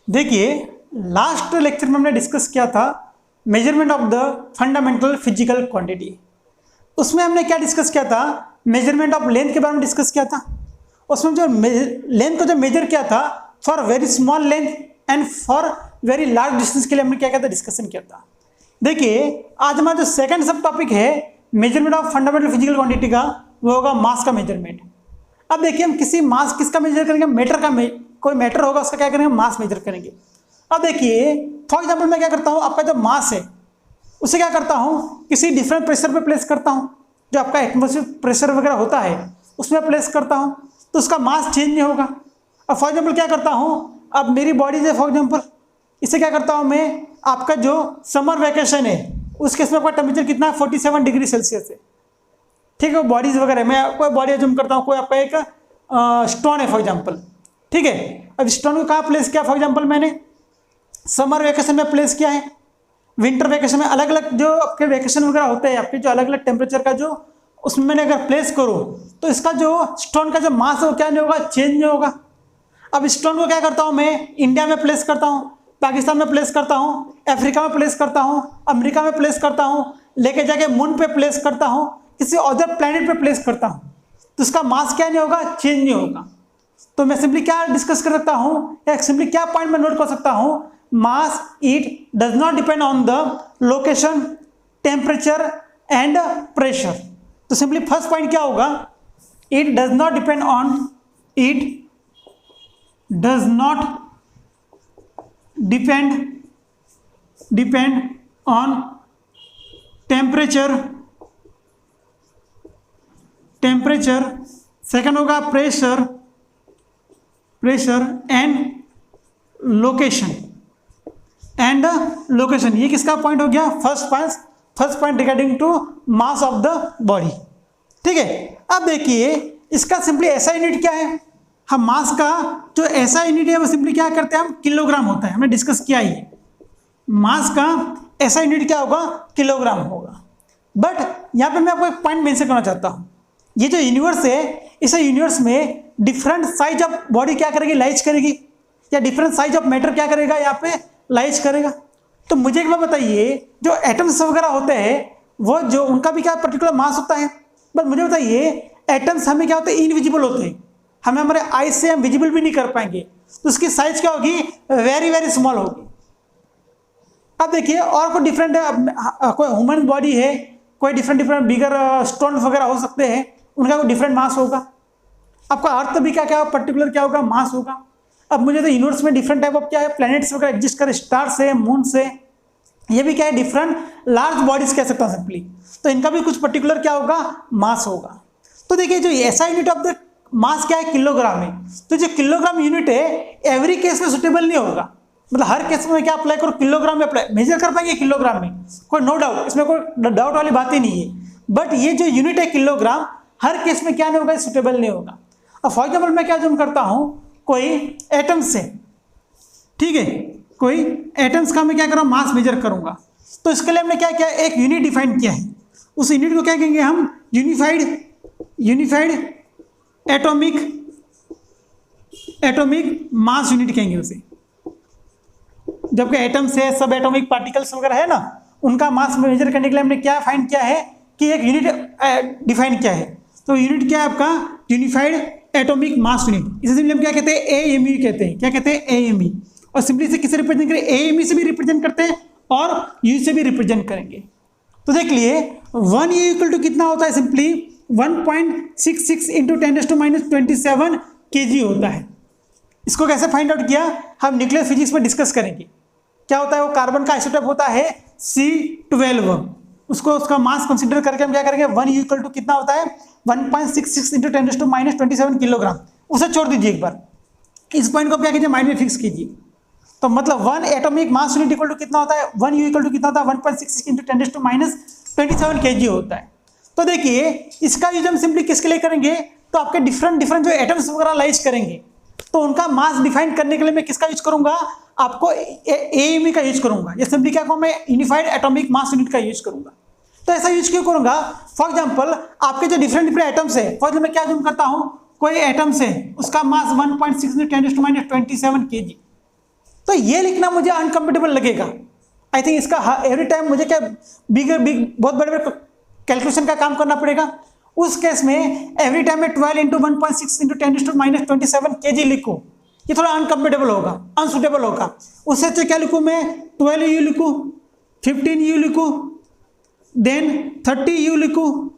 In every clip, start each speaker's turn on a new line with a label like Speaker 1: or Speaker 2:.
Speaker 1: देखिए, last lecture में हमने डिस्कस किया था measurement of the fundamental physical quantity. उसमें हमने क्या डिस्कस किया था, मेजरमेंट ऑफ लेंथ के बारे में डिस्कस किया था। उसमें जो लेंथ को जो मेजर किया था for very small length and for very large distance के लिए हमने क्या किया था, डिस्कशन किया था। देखिए, आज हमारा जो सेकंड सब टॉपिक है measurement of fundamental physical quantity का, वो होगा मास का मेजरमेंट। अब देखिए, हम किसी मास किसका मेजर करेंगे, मैटर का कोई मैटर होगा उसका क्या करेंगे, मास मेजर करेंगे। अब देखिए, फॉर एग्जांपल मैं क्या करता हूँ, आपका जो मास है उसे क्या करता हूँ, किसी डिफरेंट प्रेशर पे प्लेस करता हूँ। जो आपका एटमॉस्फेयर प्रेशर वगैरह होता है उसमें प्लेस करता हूँ तो उसका मास चेंज नहीं होगा। अब फॉर एग्जांपल क्या करता हूँ, अब मेरी बॉडी है फॉर एग्जांपल, इसे क्या करता हूँ मैं, आपका जो समर वैकेशन है उस केस में आपका टेम्परेचर कितना है, 47 डिग्री सेल्सियस है। ठीक है, बॉडीज वगैरह मैं कोई बॉडी एज्यूम करता हूँ, कोई आपका एक स्टोन है फॉर एग्जांपल। ठीक है, अब स्टोन को कहाँ प्लेस किया, फॉर एग्जांपल मैंने समर वैकेशन में प्लेस किया है, विंटर वैकेशन में, अलग अलग जो आपके वैकेशन वगैरह होते हैं आपके, जो अलग अलग टेम्परेचर का जो उसमें मैंने अगर प्लेस करूँ तो इसका जो स्टोन का जो मास है वो क्या नहीं होगा, चेंज नहीं होगा। अब स्टोन को क्या करता हूँ मैं, इंडिया में प्लेस करता हूँ, पाकिस्तान में प्लेस करता हूँ, अफ्रीका में प्लेस करता हूँ, अमेरिका में प्लेस करता हूँ, लेके जाके मून पे प्लेस करता हूँ, किसी अदर प्लैनेट पे प्लेस करता हूँ, तो इसका मास क्या नहीं होगा, चेंज नहीं होगा। तो मैं सिंपली क्या डिस्कस कर सकता हूँ, या सिंपली क्या पॉइंट में नोट कर सकता हूँ, mass it does not depend on the location, temperature and pressure. तो सिंपली फर्स्ट पॉइंट क्या होगा, it does not depend on, it does not depend on temperature, second होगा प्रेशर एंड लोकेशन ये किसका पॉइंट हो गया, first point regarding to mass of the body. ठीक है, अब देखिए इसका सिंपली ऐसा यूनिट क्या है, हम मास का जो ऐसा यूनिट है वो सिंपली क्या करते हैं, हम किलोग्राम होता है, हमने डिस्कस किया ही। मास का ऐसा यूनिट क्या होगा, किलोग्राम होगा। बट यहाँ पे मैं आपको एक पॉइंट मेंशन करना चाहता हूँ, ये जो यूनिवर्स है इस यूनिवर्स में डिफरेंट साइज ऑफ बॉडी क्या करेगी, लाइज करेगी, या डिफरेंट साइज ऑफ मैटर क्या करेगा, यहाँ पे लाइज करेगा। तो मुझे एक बात बताइए, जो एटम्स वगैरह होते हैं वो जो उनका भी क्या पर्टिकुलर मास होता है, बट मुझे बताइए एटम्स हमें क्या होते हैं, इनविजिबल होते हैं, हमें हमारे आईज से हम विजिबल भी नहीं कर पाएंगे, तो उसकी साइज क्या होगी, वेरी वेरी स्मॉल होगी। अब देखिए, और कोई डिफरेंट कोई ह्यूमन बॉडी है, कोई डिफरेंट बिगर स्टोन वगैरह हो सकते हैं, उनका कोई डिफरेंट मास होगा। आपका अर्थ भी क्या क्या पर्टिकुलर क्या होगा, मास होगा। अब मुझे तो यूनिवर्स में डिफरेंट टाइप ऑफ क्या है, प्लैनेट्स वगैरह एग्जिस्ट कर, स्टार से, मून से, ये भी क्या है, डिफरेंट लार्ज बॉडीज कह सकता हूँ सिंपली, तो इनका भी कुछ पर्टिकुलर क्या होगा, मास होगा। तो देखिए, जो ऐसा यूनिट ऑफ द मास क्या है, किलोग्राम है। तो जो किलोग्राम यूनिट है एवरी केस में सुटेबल नहीं होगा, मतलब हर केस में क्या अप्लाई करो, किलोग्राम में अप्लाई मेजर कर पाएंगे किलोग्राम में, कोई नो डाउट, इसमें कोई डाउट वाली बात ही नहीं है। बट ये जो यूनिट है किलोग्राम, हर केस में क्या नहीं होगा, सुटेबल नहीं होगा। अब फॉर एग्जाम्पल मैं क्या जूम करता हूँ, कोई एटम्स से, ठीक है, कोई एटम्स का मैं क्या करूँ, मास मेजर करूँगा, तो इसके लिए हमने क्या किया, एक यूनिट डिफाइन किया है। उस यूनिट को क्या कहेंगे हम, यूनिफाइड एटॉमिक मास यूनिट कहेंगे उसे। जबकि एटम्स है, सब एटॉमिक पार्टिकल्स वगैरह है ना, उनका मास मेजर करने के लिए हमने क्या फाइंड किया है कि एक यूनिट डिफाइन किया है। तो यूनिट क्या है आपका, यूनिफाइड एटॉमिक मास यूनिट। इसे सिंपली हम क्या कहते हैं, एएमयू कहते हैं। क्या कहते हैं, एएमयू। और सिंपली इसे किसे रिप्रेजेंट करें, एएमयू से भी रिप्रेजेंट करते हैं और यू से भी रिप्रेजेंट करेंगे। तो देख लिए 1 यू इक्वल टू कितना होता है, सिंपली 1.66 इंटू 10⁻27 kg होता है। इसको कैसे फाइंड आउट किया, हम न्यूक्लियर फिजिक्स में डिस्कस करेंगे। क्या होता है, वो कार्बन का आइसोटोप होता है C12, उसको उसका मास कंसीडर करके हम क्या करेंगे, 1 यू इक्वल टू कितना होता है, 1.66 इंटू 10⁻27 किलोग्राम। उसे छोड़ दीजिए एक बार, इस पॉइंट को क्या कीजिए, माइंड में फिक्स कीजिए। तो मतलब 1 atomic mass unit equal to कितना होता है, 1 यू इक्वल टू कितना होता है, 1.66 इंटू 10⁻27 kg होता है। तो देखिए, इसका यूज हम सिंपली किसके लिए करेंगे, तो आपके डिफरेंट जो एटम्स वगैरह लाइज करेंगे, तो उनका मास डिफाइन करने के लिए मैं किसका यूज करूंगा, आपको एएमयू का यूज करूंगा। ये सिंपली क्या कहूँ मैं, यूनिफाइड एटॉमिक मास यूनिट का यूज करूंगा। तो ऐसा यूज क्यों करूंगा, फॉर एग्जांपल आपके जो डिफरेंट एटम्स है, फॉर एग्जांपल मैं क्या जूम करता हूँ, कोई एटम्स है उसका मास 1.6 × 10⁻27 kg, तो ये लिखना मुझे अनकंफर्टेबल लगेगा। आई थिंक इसका एवरी टाइम मुझे क्या बहुत बड़े बड़े कैलकुलेशन का काम करना पड़ेगा। उस केस में एवरी टाइम में 12 इंटू 1.6 इंटू 10⁻27 kg लिखूँ, ये थोड़ा अनकंफर्टेबल होगा, अनसुटेबल होगा। उससे अच्छा क्या लिखूँ मैं, 12u लिखूँ, 15u लिखूँ, देन 30u लिखूँ,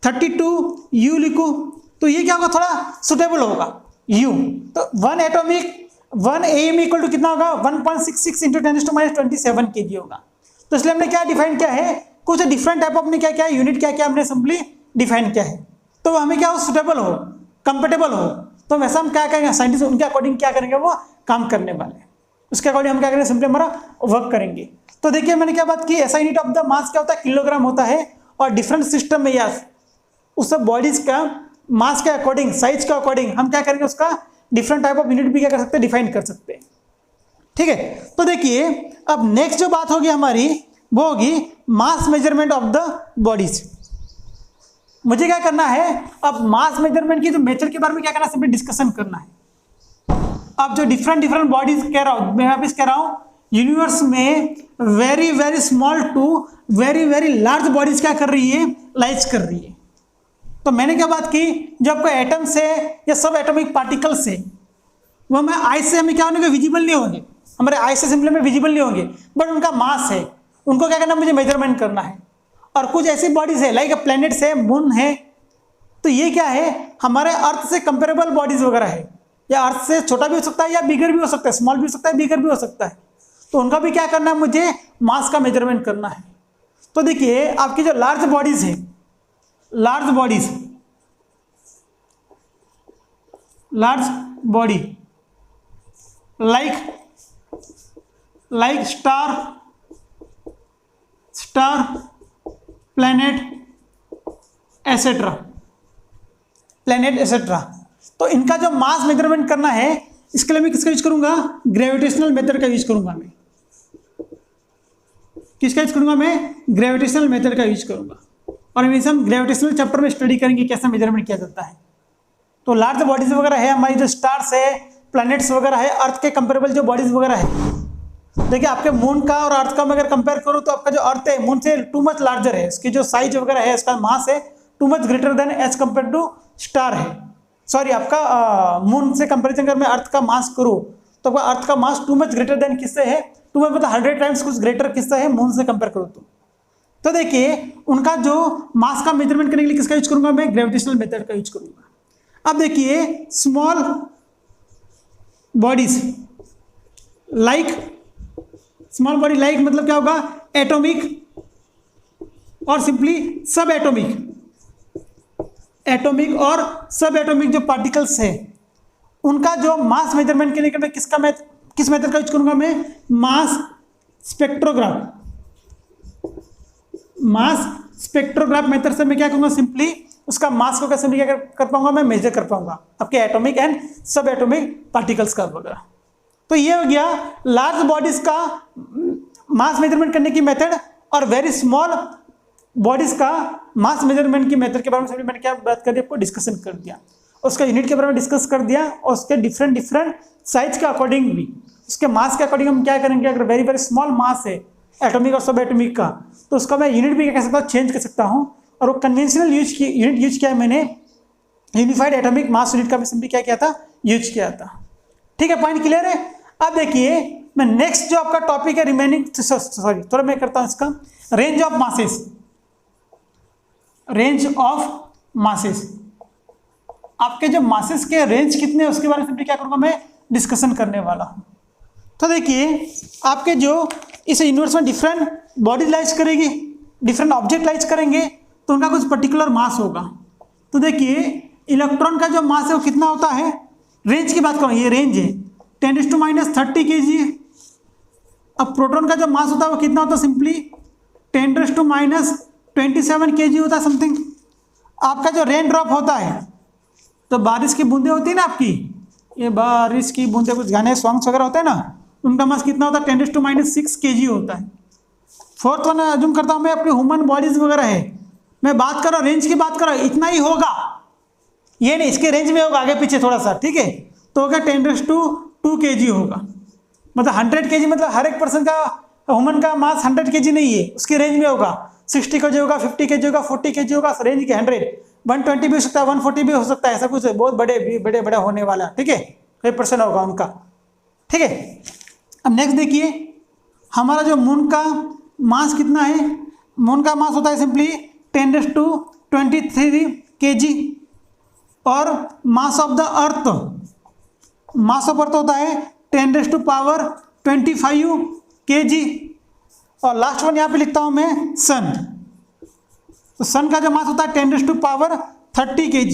Speaker 1: 32u लिखूँ, तो ये क्या होगा, थोड़ा सुटेबल होगा u। तो 1 AEM इक्वल टू कितना होगा, 1.66 इंटू 10⁻27 kg होगा। तो इसलिए हमने क्या डिफाइन किया है, कुछ डिफरेंट टाइप अपने क्या क्या यूनिट क्या क्या हमने सिंपली डिफाइन किया है। तो हमें क्या हो, सुटेबल हो, कंफर्टेबल हो, तो वैसा हम क्या करेंगे, साइंटिस्ट उनके अकॉर्डिंग क्या करेंगे, वो काम करने वाले, उसके अकॉर्डिंग हम क्या करेंगे, सिंपली हमारा वर्क करेंगे। तो देखिए मैंने क्या बात की, ऐसा यूनिट ऑफ द मास क्या होता है, किलोग्राम होता है, और डिफरेंट सिस्टम में या उस सब बॉडीज का मास के अकॉर्डिंग, साइज के अकॉर्डिंग हम क्या करेंगे, उसका डिफरेंट टाइप ऑफ यूनिट भी क्या कर सकते हैं, डिफाइन कर सकते हैं। ठीक है, तो देखिए अब नेक्स्ट जो बात होगी हमारी, वो होगी मास मेजरमेंट ऑफ द बॉडीज। मुझे क्या करना है, अब मास मेजरमेंट की जो मेथड के बारे में क्या करना है, सिंपली डिस्कशन करना है। अब जो डिफरेंट बॉडीज कह रहा हूं मैं, वापिस कह रहा हूं, यूनिवर्स में very very small to very very large bodies क्या कर रही है, लाइज कर रही है। तो मैंने क्या बात की, जो आपको एटम से या सब एटॉमिक पार्टिकल से, वो हमें आई से हमें क्या होंगे, विजिबल नहीं होंगे, हमारे आई से सिंपली में विजिबल नहीं होंगे, बट उनका मास है, उनको क्या करना, मुझे मेजरमेंट करना है। और कुछ ऐसी बॉडीज है लाइक प्लैनेट्स है, मून है, तो ये क्या है, हमारे अर्थ से कंपेरेबल बॉडीज वगैरह है, या अर्थ से छोटा भी हो सकता है या बिगर भी हो सकता है, स्मॉल भी हो सकता है, बिगर भी हो सकता है। तो उनका भी क्या करना है, मुझे मास का मेजरमेंट करना है। तो देखिए आपकी जो लार्ज बॉडीज है, large body like star planet etcetera, तो इनका जो मास मेजरमेंट करना है, इसके लिए मैं किसका यूज करूंगा, ग्रेविटेशनल मेथड का यूज करूंगा मैं। किसका यूज करूंगा मैं, ग्रेविटेशनल मेथड का यूज करूंगा। और हम ग्रेविटेशनल चैप्टर में स्टडी करेंगे कैसे मेजरमेंट किया जाता है। तो लार्ज बॉडीज वगैरह है हमारी, जो स्टार्स है, प्लैनेट्स वगैरह है, अर्थ के कंपेरेबल जो बॉडीज वगैरह है। देखिए आपके मून का और अर्थ का मैं अगर कंपेयर करूं, तो आपका जो अर्थ है मून से टू मच लार्जर है, इसकी जो साइज वगैरह है, इसका मास है too much greater than as compare to star है। सॉरी, आपका मून से कंपेरिजन अगर मैं अर्थ का मास करूं, तो आपका अर्थ का मास टू मच ग्रेटर देन किससे है, टू मच मतलब 100 टाइम्स कुछ ग्रेटर किससे है, मून से कंपेयर करूँ तो देखिए उनका जो मास का मेजरमेंट करने के लिए किसका यूज करूंगा मैं, ग्रेविटेशनल मेथड का यूज करूंगा। अब देखिए small bodies small body like मतलब क्या होगा, एटॉमिक और सिंपली सब एटॉमिक और सब एटॉमिक जो पार्टिकल्स है, उनका जो मास मेजरमेंट के लिए मैं किस मेथड का यूज करूंगा मैं, मास स्पेक्ट्रोग्राफ मेथड से मैं क्या करूंगा, सिंपली उसका मास को कैसे क्या कर पाऊंगा, मैं मेजर कर पाऊंगा आपके एटॉमिक एंड सब एटॉमिक पार्टिकल्स का वगैरह। तो ये हो गया लार्ज बॉडीज का मास मेजरमेंट करने की मेथड, और वेरी स्मॉल बॉडीज का मास मेजरमेंट की मेथड के बारे में मैंने क्या बात कर दी, आपको डिस्कशन कर दिया, उसका यूनिट के बारे में डिस्कस कर दिया, और उसके डिफरेंट साइज के अकॉर्डिंग भी, उसके मास के अकॉर्डिंग हम क्या करेंगे, अगर वेरी वेरी स्मॉल मास है एटॉमिक और सब एटॉमिक का, तो उसका मैं यूनिट भी क्या कह सकता हूँ, चेंज कर सकता हूँ। और वो कन्वेंशनल यूनिट यूज किया है मैंने, यूनिफाइड एटॉमिक मास यूनिट का भी सिंपली क्या किया था, यूज किया था। ठीक है, पॉइंट क्लियर है। अब देखिए मैं नेक्स्ट जो आपका टॉपिक है रिमेनिंग, सॉरी थोड़ा मैं करता हूं इसका, रेंज ऑफ मासेस, आपके जो मासेस के रेंज कितने हैं उसके बारे में सिंपली क्या करूंगा मैं, डिस्कशन करने वाला हूं। तो देखिए आपके जो इस यूनिवर्स में डिफरेंट बॉडी लाइज करेगी, डिफरेंट ऑब्जेक्ट लाइज करेंगे, तो उनका कुछ पर्टिकुलर मास होगा। तो देखिए इलेक्ट्रॉन का जो मास है वो कितना होता है, रेंज की बात करूँ, ये रेंज है 10⁻30 kg। अब प्रोटॉन का जो मास होता है वो कितना होता है, सिंपली 10⁻27 kg होता है समथिंग। आपका जो रेन ड्रॉप होता है, तो बारिश की बूंदे होती है ना आपकी, ये बारिश की बूंदे कुछ गाने सॉन्ग्स वगैरह होते हैं ना, उनका मास कितना होता है 10⁻6 kg होता है। फोर्थ वन अज्यूम करता हूँ मैं, अपनी ह्यूमन बॉडीज वगैरह है, मैं बात कर रहा हूँ रेंज की बात कर रहा हूँ, इतना ही होगा, ये नहीं इसके रेंज में होगा आगे पीछे थोड़ा सा, ठीक है, तो होगा 10⁻2 kg होगा। मतलब 100 kg मतलब हर एक पर्सन का ह्यूमन का मास 100 kg नहीं है, उसकी रेंज में होगा 60 kg होगा, 50 kg होगा, 40 kg होगा, रेंज के 100, 120 भी हो सकता है, 140 भी हो सकता है, ऐसा कुछ बहुत बड़े बड़े होने वाला, ठीक है, कई पर्सन होगा उनका, ठीक है। अब नेक्स्ट देखिए हमारा जो मून का मास कितना है, मून का मास होता है सिंपली 10⁻23 kg और मास of the earth, mass of earth होता है 10⁻25 kg और लास्ट वन यहाँ पे लिखता हूँ मैं सन, तो सन का जो मास होता है 10⁻30 kg,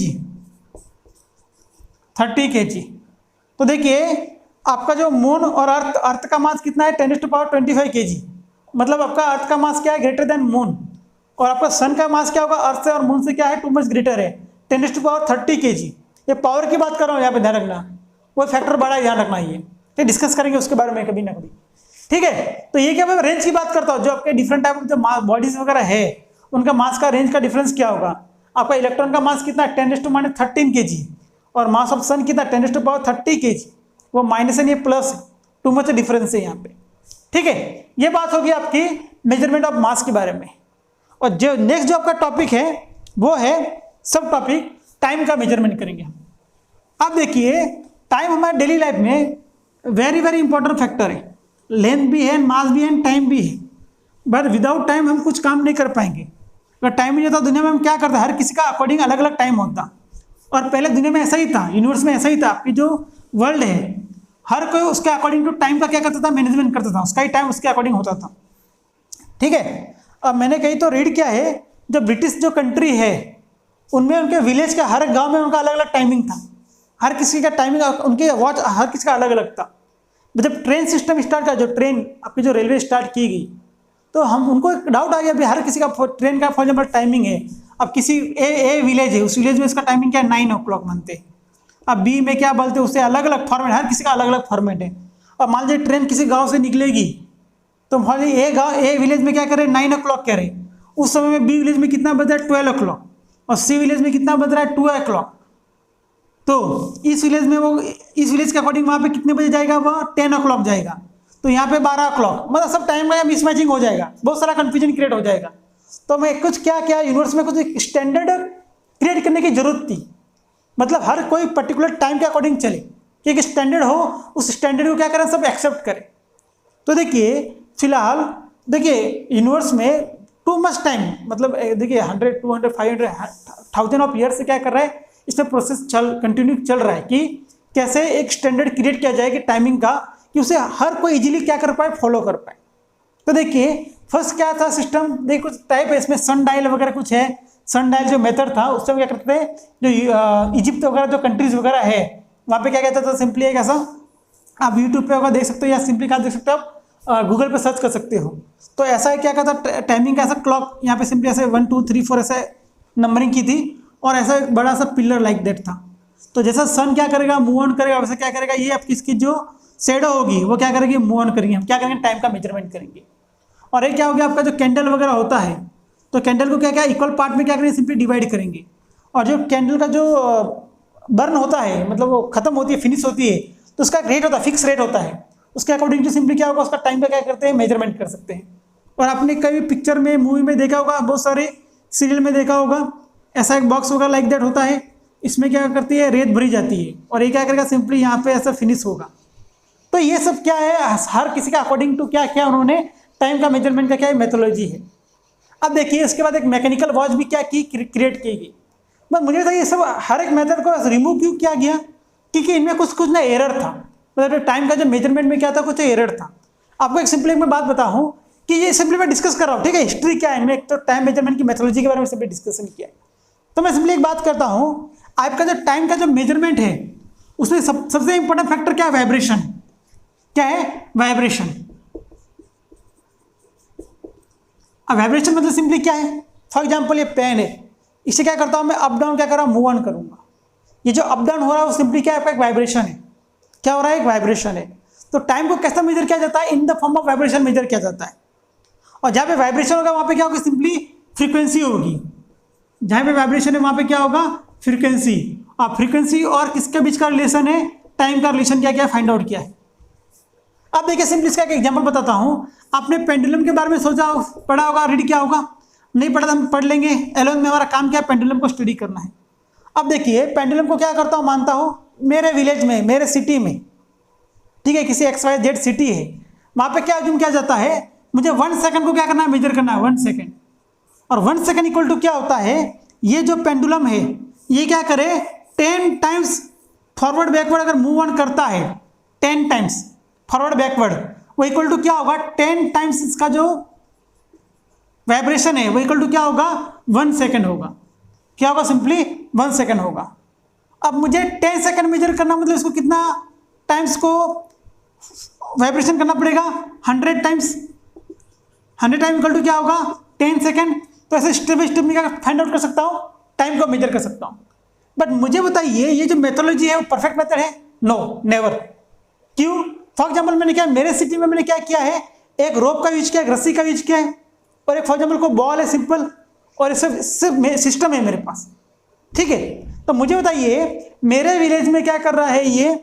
Speaker 1: 30 kg। तो देखिए आपका जो मून और अर्थ का मास कितना है 10⁻25 kg, मतलब आपका अर्थ का मास क्या है ग्रेटर देन मून, और आपका सन का मास क्या होगा अर्थ से और मून से क्या है 2 मच ग्रेटर है 10⁻30 kg। ये पावर की बात कर रहा हूँ यहाँ पे, ध्यान रखना वो फैक्टर बड़ा है, ध्यान रखना, ये डिस्कस करेंगे उसके बारे में कभी ना कभी, ठीक है। तो ये क्या मैं रेंज की बात करता हूँ, जो आपके डिफरेंट टाइप ऑफ जो बॉडीज वगैरह है उनका मास का रेंज का डिफरेंस क्या होगा। आपका इलेक्ट्रॉन का मास कितना 10⁻13 kg और मास ऑफ सन कितना 10⁻30 kg, वो माइनस है ये प्लस, 2 मच डिफरेंस है यहाँ पे, ठीक है। ये बात होगी आपकी मेजरमेंट ऑफ मास के बारे में। और जो नेक्स्ट जो आपका टॉपिक है वो है सब टॉपिक टाइम का मेजरमेंट करेंगे हम। अब देखिए टाइम हमारे डेली लाइफ में वेरी वेरी इंपॉर्टेंट फैक्टर है, लेंथ भी है, मास भी है, टाइम भी है, बट विदाउट टाइम हम कुछ काम नहीं कर पाएंगे। अगर टाइम नहीं होता दुनिया में हम क्या करते, हर किसी का अकॉर्डिंग अलग अलग टाइम होता, और पहले दुनिया में ऐसा ही था, यूनिवर्स में ऐसा ही था, आपकी जो वर्ल्ड है हर कोई उसके अकॉर्डिंग टू टाइम का क्या करता था, मैनेजमेंट करता था, उसका ही टाइम उसके अकॉर्डिंग होता था, ठीक है। अब मैंने कहीं तो रीड किया है, जो ब्रिटिश जो कंट्री है उनमें उनके विलेज के हर गांव में उनका अलग अलग टाइमिंग था, हर किसी का टाइमिंग उनके वॉच हर किसी का अलग अलग था। जब ट्रेन सिस्टम स्टार्ट किया, जो ट्रेन आपकी जो रेलवे स्टार्ट की गई, तो हम उनको एक डाउट आ गया भाई हर किसी का ट्रेन का फॉर एग्जाम्पल टाइमिंग है। अब किसी ए विलेज है, उस विलेज में इसका टाइमिंग क्या है 9 o'clock मानते हैं, अब बी में क्या बोलते हैं उससे अलग अलग फॉर्मेट, हर किसी का अलग अलग फॉर्मेट है। अब मान लीजिए ट्रेन किसी गाँव से निकलेगी तो मान लीजिए ए विलेज में क्या करे 9 o'clock कह रहे, उस समय में बी विलेज में कितना बज रहा है 12 o'clock और सी विलेज में कितना बज रहा है 2 o'clock। तो इस विलेज में वो इस विलेज के अकॉर्डिंग वहाँ पे कितने बजे जाएगा, वो 10 o'clock जाएगा, तो यहाँ पे 12 o'clock, मतलब सब टाइम में मिसमैचिंग हो जाएगा, बहुत सारा कंफ्यूजन क्रिएट हो जाएगा। तो मैं कुछ क्या क्या यूनिवर्स में कुछ एक स्टैंडर्ड क्रिएट करने की जरूरत थी, मतलब हर कोई पर्टिकुलर टाइम के अकॉर्डिंग चले कि एक स्टैंडर्ड हो, उस स्टैंडर्ड को क्या करें सब एक्सेप्ट करें। तो देखिए फिलहाल देखिए यूनिवर्स में टू मच टाइम, मतलब देखिए 100, 200, 500, 1000 ऑफ ईयर से क्या कर रहा है, इसमें प्रोसेस कंटिन्यू चल रहा है कि कैसे एक स्टैंडर्ड क्रिएट किया जाए कि टाइमिंग का, कि उसे हर कोई इजीली क्या कर पाए, फॉलो कर पाए। तो देखिए फर्स्ट क्या था सिस्टम, देखिए कुछ टाइप है इसमें, सन डायल वगैरह कुछ है। सन डायल जो मेथड था उससे क्या करते थे, जो इजिप्ट वगैरह जो कंट्रीज वगैरह है वहाँ पे क्या कहता था, सिंपली एक ऐसा, आप यूट्यूब पे होगा देख सकते हो या सिंपली क्या देख सकते हो, आप गूगल पे सर्च कर सकते हो। तो ऐसा है क्या कहता टाइमिंग का ऐसा क्लॉक, यहाँ पे सिंपली ऐसे 1 2 3 4 ऐसे नंबरिंग की थी और ऐसा एक बड़ा सा पिलर लाइक दैट था। तो जैसा सन क्या करेगा मूव ऑन करेगा, वैसे क्या करेगा ये आपकी इसकी जो शेडो होगी वो क्या करेगी, मूव ऑन करेंगे, हम क्या करेंगे टाइम का मेजरमेंट करेंगे। और एक क्या हो गया आपका जो कैंडल वगैरह होता है, तो कैंडल को क्या क्या इक्वल पार्ट में क्या करेंगे, सिंपली डिवाइड करेंगे, और जो कैंडल का जो बर्न होता है मतलब वो खत्म होती है, फिनिश होती है, तो उसका रेट होता है, फिक्स रेट होता है, उसके अकॉर्डिंग जो सिंपली क्या होगा उसका टाइम का क्या करते हैं, मेजरमेंट कर सकते हैं। और आपने कभी पिक्चर में मूवी में देखा होगा, बहुत सारे सीरियल में देखा होगा, ऐसा एक बॉक्स वगैरह लाइक दैट होता है, इसमें क्या करती है रेत भरी जाती है और ये क्या करेगा सिंपली यहाँ पे ऐसा फिनिश होगा। तो ये सब क्या है, हर किसी का अकॉर्डिंग टू क्या क्या उन्होंने टाइम का मेजरमेंट का क्या मेथोलॉजी है। अब देखिए इसके बाद एक मैकेनिकल वॉच भी क्या की क्रिएट की गई, बस मुझे था ये सब हर एक मेथड को रिमूव क्यों किया गया, क्योंकि इनमें कुछ ना एरर था, मतलब टाइम का जो मेजरमेंट में क्या था कुछ एरर था। आपको एक सिंपली मैं बात बताऊं कि ये सिंपली मैं डिस्कस कर रहा हूँ, ठीक है, हिस्ट्री क्या है इनमें, एक तो टाइम मेजरमेंट की मेथोलॉजी के बारे में सिंपली डिस्कशन किया है। तो मैं सिंपली एक बात करता हूँ, आपका जो टाइम का जो मेजरमेंट है उसमें सबसे इंपॉर्टेंट फैक्टर क्या है, वाइब्रेशन। क्या है, वाइब्रेशन। अब वाइब्रेशन मतलब सिंपली क्या है, फॉर एग्जाम्पल ये पेन है, इसे क्या करता हूँ मैं अप डाउन क्या कर रहा हूँ, मूव ऑन करूँगा, ये जो अप डाउन हो रहा है वो सिंपली क्या है, आपका एक वाइब्रेशन है। क्या हो रहा है, एक वाइब्रेशन है। तो टाइम को कैसा मेजर किया जाता है, in the form of vibration measure किया जाता है। और जहाँ पे वाइब्रेशन होगा वहाँ पे क्या होगा, सिंपली फ्रीक्वेंसी होगी, जहाँ पे वाइब्रेशन है वहाँ पे क्या होगा, फ्रीक्वेंसी। और फ्रीक्वेंसी और किसके बीच का रिलेशन है, टाइम का रिलेशन क्या क्या फाइंड आउट किया है। अब देखिए सिंपली इसका एक एग्जांपल बताता हूँ। आपने पेंडुलम के बारे में सोचा, पढ़ा होगा, रीड किया होगा, नहीं पढ़ा तो हम पढ़ लेंगे। एलोन में हमारा काम क्या है, पेंडुलम को स्टडी करना है। अब देखिए पेंडुलम को क्या करता हूँ, मानता हूँ मेरे विलेज में, मेरे सिटी में, ठीक है, किसी XYZ सिटी है, वहाँ पे क्या अज्यूम किया जाता है, मुझे 1 सेकंड को क्या करना है, मेजर करना है 1 सेकंड। और 1 सेकंड इक्वल टू क्या होता है, ये जो पेंडुलम है ये क्या करे, 10 टाइम्स फॉरवर्ड बैकवर्ड अगर मूव ऑन करता है, 10 टाइम्स फॉरवर्ड बैकवर्ड, वो इक्वल टू क्या होगा, 10 टाइम्स इसका जो वाइब्रेशन है वो इक्वल टू क्या होगा, 1 सेकंड होगा। क्या होगा, सिंपली 1 सेकंड होगा। अब मुझे 10 सेकंड मेजर करना, मतलब इसको कितना टाइम्स को वाइब्रेशन करना पड़ेगा, 100 टाइम्स। 100 टाइम इक्वल टू क्या होगा, 10 सेकंड। तो ऐसे स्टेप बाई स्टेप में क्या फाइंड आउट कर सकता हूँ, टाइम को मेजर कर सकता हूँ। बट मुझे बताइए ये जो मेथोलॉजी है वो परफेक्ट मेथड है? No, never. क्यों? फॉर एग्जाम्पल मैंने क्या, मेरे सिटी में मैंने क्या किया है, एक रोप का यूज किया, एक रस्सी का यूज किया है, और एक फॉर एग्जाम्पल को बॉल है सिंपल, और सिर्फ सिस्टम है मेरे पास, ठीक है। तो मुझे बताइए मेरे विलेज में क्या कर रहा है, ये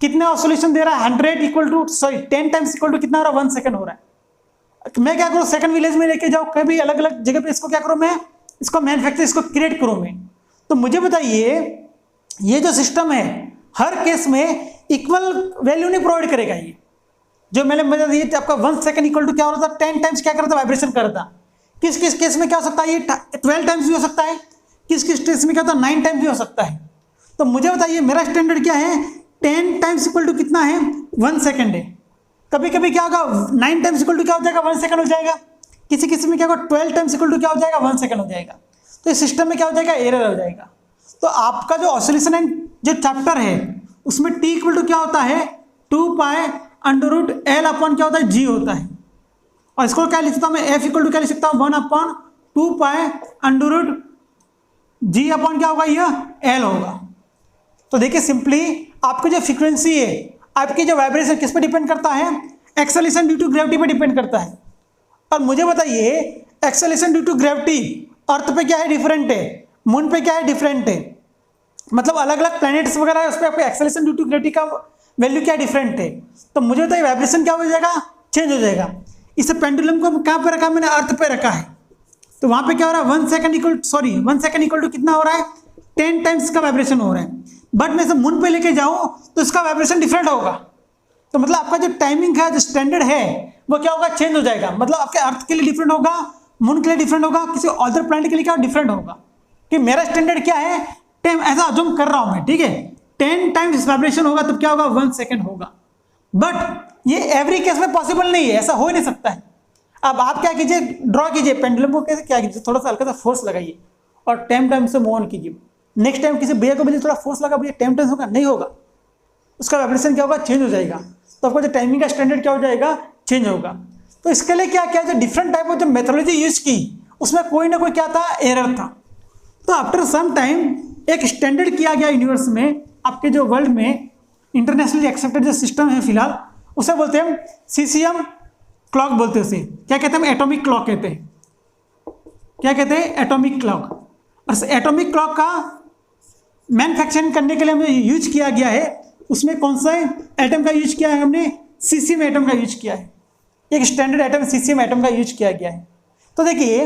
Speaker 1: कितने ऑसिलेशन दे रहा है, 100 equal to 10 times equal to कितना हो रहा है, 1 सेकंड हो रहा है। मैं क्या करूँ, सेकंड विलेज में लेके जाऊँ, कभी अलग अलग जगह पे इसको क्या करूँ, मैं इसको मैन्युफैक्चर, इसको क्रिएट करूँ मैं। तो मुझे बताइए ये जो सिस्टम है हर केस में इक्वल वैल्यू नहीं प्रोवाइड करेगा। ये जो मैंने बता दिया आपका 1 सेकंड इक्वल टू क्या हो रहा था, 10 टाइम्स क्या करता, वाइब्रेशन करता। किस किस केस में क्या हो सकता है, ये 12 टाइम्स भी हो सकता है, किस किस केस में क्या होता है, 9 टाइम्स भी हो सकता है। तो मुझे बताइए मेरा स्टैंडर्ड क्या है, 10 टाइम्स इक्वल टू कितना है, 1 सेकंड है। कभी कभी क्या होगा, 9 टाइम्स इक्वल टू क्या हो जाएगा, 1 सेकंड हो जाएगा। किसी किसी में क्या होगा, 12 टाइम्स इक्वल टू क्या हो जाएगा, 1 सेकंड हो जाएगा। तो इस सिस्टम में क्या हो जाएगा, एरर हो जाएगा। तो आपका जो ऑसिलेशन एंड जो चैप्टर है उसमें T इक्वल टू क्या होता है, 2 pi under root L upon क्या होता है, G होता है। और इसको क्या लिख सकता हूँ मैं, F इक्वल टू क्या लिख सकता हूँ, 1 upon 2 pi under root G upon क्या होगा, यह L होगा। तो देखिए सिंपली आपकी जो फ्रीक्वेंसी है, आपकी जो वाइब्रेशन किस पे डिपेंड करता है, एक्सेलरेशन ड्यू टू ग्रेविटी पे डिपेंड करता है। और मुझे बताइए एक्सेलरेशन ड्यू टू ग्रेविटी अर्थ पे क्या है, डिफरेंट है, मून पे क्या है, डिफरेंट है। मतलब अलग अलग प्लैनेट्स वगैरह है, उस पर आपका एक्सेलरेशन ड्यू टू ग्रेविटी का वैल्यू क्या डिफरेंट है। तो मुझे बताइए वाइब्रेशन क्या हो जाएगा, चेंज हो जाएगा। इस पेंडुलम को कहाँ पे रखा, मैंने अर्थ पे रखा है। तो वहाँ पे क्या हो रहा है, 1 सेकंड इक्वल टू कितना हो रहा है, 10 टाइम्स का वाइब्रेशन हो रहा है। बट मैं इसे मून पे लेके जाऊँ तो इसका वाइब्रेशन डिफरेंट होगा। तो मतलब आपका जो टाइमिंग है, जो स्टैंडर्ड है वो क्या होगा, चेंज हो जाएगा। मतलब आपके अर्थ के लिए डिफरेंट होगा, मून के लिए डिफरेंट होगा, किसी अदर प्लैनेट के लिए क्या डिफरेंट होगा। कि मेरा स्टैंडर्ड क्या है, टाइम ऐसा अज्यूम कर रहा हूं मैं, ठीक है, 10 टाइम्स वाइब्रेशन होगा तब क्या होगा, 1 सेकंड होगा। बट ये एवरी केस में पॉसिबल नहीं है, ऐसा हो ही नहीं सकता है। अब आप क्या कीजिए, ड्रॉ कीजिए पेंडुलम को, कैसे क्या कीजिए, थोड़ा सा हल्का सा फोर्स लगाइए और 10 टाइम से मूव ऑन कीजिए। नेक्स्ट टाइम किसी भैया को बोलिए थोड़ा फोर्स लगा, भैया 10 टाइम्स होगा, नहीं होगा, उसका वाइब्रेशन क्या होगा, चेंज हो जाएगा। तो आपका जो टाइमिंग का स्टैंडर्ड क्या हो जाएगा, चेंज होगा। तो इसके लिए क्या क्या जो डिफरेंट टाइप ऑफ जो मेथोलॉजी यूज की उसमें कोई ना कोई क्या था, एरर था। तो आफ्टर सम टाइम एक स्टैंडर्ड किया गया यूनिवर्स में, आपके जो वर्ल्ड में इंटरनेशनली एक्सेप्टेड जो सिस्टम है फिलहाल, उसे बोलते हैं सीसीएम क्लॉक बोलते हैं। उसे क्या कहते हैं, एटॉमिक क्लॉक कहते हैं। क्या कहते हैं, एटॉमिक क्लॉक। और एटॉमिक क्लॉक का मैन्युफैक्चरिंग करने के लिए हमें यूज किया गया है, उसमें कौन सा एटम का यूज किया है, हमने सीसीएम एटम का यूज किया है। एक स्टैंडर्ड एटम सीसीएम एटम का यूज किया गया है। तो देखिए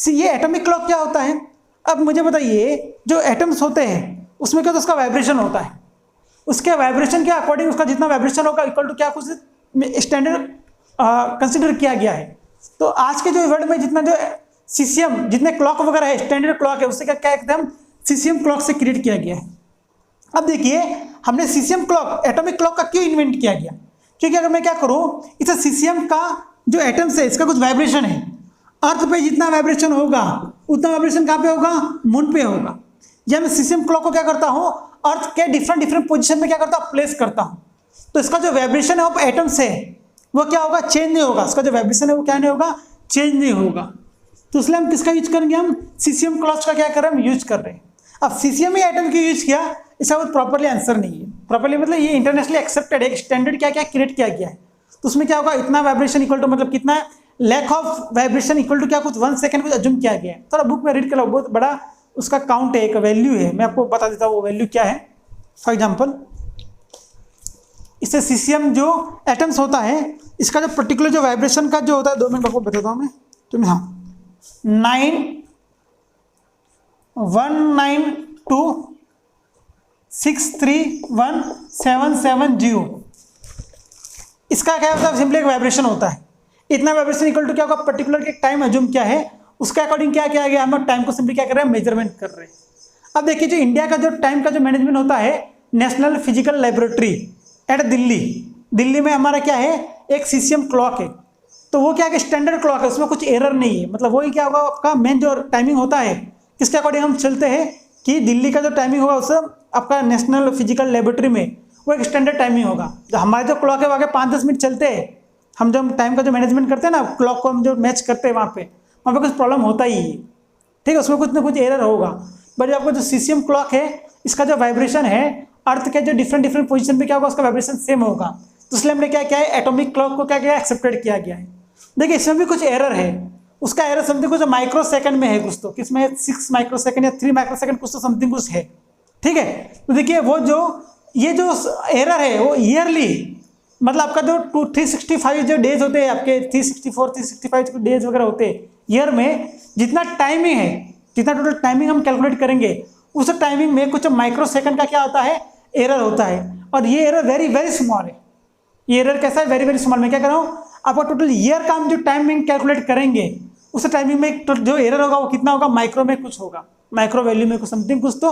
Speaker 1: ये एटॉमिक क्लॉक क्या होता है। अब मुझे बताइए जो एटम्स होते हैं उसमें क्या, तो उसका वाइब्रेशन होता है, उसके वाइब्रेशन के अकॉर्डिंग उसका जितना वाइब्रेशन होगा इक्वल टू क्या कुछ स्टैंडर्ड कंसिडर किया गया है। तो आज के जो वर्ल्ड में जितना जो सीसीएम जितने क्लॉक वगैरह है, स्टैंडर्ड क्लॉक है, उससे क्या क्या एकदम सीसीएम क्लॉक से क्रिएट किया गया है। अब देखिए हमने सीसीएम क्लॉक, एटॉमिक क्लॉक का क्यों इन्वेंट किया गया, क्योंकि अगर मैं क्या करूँ, इस सीसीएम का जो एटम्स है इसका कुछ वाइब्रेशन है, अर्थ पे जितना वाइब्रेशन होगा उतना वाइब्रेशन कहाँ पे होगा, मून पे होगा। या मैं सीसीएम क्लॉक को क्या करता हूँ, अर्थ के डिफरेंट पोजीशन में क्या करता हूँ, प्लेस करता हूँ। तो इसका जो वाइब्रेशन है ऑफ एटम्स है वो क्या होगा, चेंज नहीं होगा। इसका जो वाइब्रेशन है वो क्या नहीं होगा, चेंज नहीं होगा। तो इसलिए हम किसका यूज करेंगे, हम सीसीएम क्लॉक का क्या कर रहे हैं, हम यूज कर रहे हैं। अब सीसीएम ही एटम की यूज किया, इसका कोई प्रॉपरली आंसर नहीं है। प्रॉपरली मतलब ये इंटरनेशनली एक्सेप्टेड एक स्टैंडर्ड क्या क्या क्रिएट किया गया है। तो उसमें क्या होगा, इतना वाइब्रेशन इक्वल टू मतलब कितना lack of vibration equal to क्या कुछ 1 सेकंड कुछ अज्यूम किया गया है। थोड़ा बुक में रीड कर लो, बहुत बड़ा उसका काउंट है, एक वैल्यू है, मैं आपको बता देता हूँ वो वैल्यू क्या है। फॉर एग्जाम्पल इससे सीसीएम जो एटम्स होता है इसका जो पर्टिकुलर जो वाइब्रेशन का जो होता है, 2 मिनट आपको बताता हूँ मैं तुम्हें। हाँ 9,192,631,770 इसका क्या होता है, सिंपली एक वाइब्रेशन होता है। इतना वाइब्रेशन इक्वल टू क्या होगा, पर्टिकुलर के टाइम एज्यूम क्या है उसके अकॉर्डिंग क्या किया गया, हम टाइम को सिंपली क्या कर रहे हैं, मेजरमेंट कर रहे हैं। अब देखिए जो इंडिया का जो टाइम का जो मैनेजमेंट होता है, national physical laboratory at Delhi में हमारा क्या है, एक सीसीएम क्लॉक है। तो वो क्या है, स्टैंडर्ड क्लॉक है, उसमें कुछ एरर नहीं है। मतलब वही क्या होगा, आपका मेन जो टाइमिंग होता है किसके अकॉर्डिंग हम चलते हैं कि दिल्ली का जो टाइमिंग होगा उससे आपका नेशनल फिजिकल लेबोरेटरी में वो एक स्टैंडर्ड टाइमिंग होगा। जो हमारे जो क्लॉक है वो आगे 5-10 मिनट चलते हैं, हम जब टाइम का जो मैनेजमेंट करते हैं ना, क्लॉक को हम जो मैच करते हैं वहाँ पे कुछ प्रॉब्लम होता ही है, ठीक है, उसमें कुछ ना कुछ एरर होगा। बट आपका जो सीसीएम क्लॉक है इसका जो वाइब्रेशन है अर्थ के जो डिफरेंट पोजीशन पे क्या होगा, उसका वाइब्रेशन सेम होगा। तो इसलिए हमने क्या किया है, एटॉमिक क्लॉक को क्या किया, एक्सेप्टेड किया गया है। देखिए इसमें भी कुछ एरर है, उसका एरर समथिंग कुछ माइक्रो सेकंड में है, कुछ तो किसमें 6 माइक्रो सेकंड या 3 माइक्रो सेकंड कुछ तो समथिंग कुछ है, ठीक है। तो देखिए वो जो ये जो एरर है वो ईयरली, मतलब आपका जो 365 जो डेज होते हैं आपके, 365 डेज वगैरह होते हैं ईयर में, जितना टाइमिंग है, जितना टोटल टाइमिंग हम कैलकुलेट करेंगे उस टाइमिंग में कुछ माइक्रो सेकंड का क्या होता है, एरर होता है। और ये एरर वेरी वेरी स्मॉल है। ये एरर कैसा है, वेरी वेरी स्मॉल। मैं क्या कर रहा हूँ, आपका टोटल ईयर का हम जो टाइमिंग कैलकुलेट करेंगे उस टाइमिंग में जो एरर होगा वो कितना होगा, माइक्रो में कुछ होगा, माइक्रो वैल्यू में कुछ समथिंग कुछ तो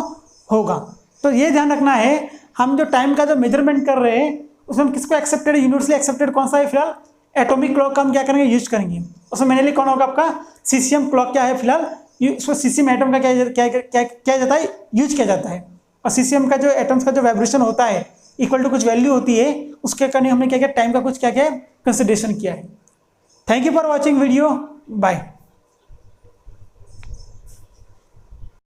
Speaker 1: होगा। तो ये ध्यान रखना है, हम जो टाइम का जो मेजरमेंट कर रहे हैं उसमें हम किसको एक्सेप्टेड, यूनिवर्सली एक्सेप्टेड कौन सा है, फिलहाल एटॉमिक क्लॉक का हम क्या करेंगे, यूज करेंगे। उसमें मेनली कौन होगा, आपका सीसीएम क्लॉक क्या है, फिलहाल उसको सीसीएम एटम का क्या जाता है, यूज किया जाता है। और सीसीएम का जो एटम्स का जो वाइब्रेशन होता है इक्वल टू कुछ वैल्यू होती है, उसके कारण हमने क्या किया, टाइम का कुछ क्या किया कंसिडरेशन किया है। Thank you for watching video, bye.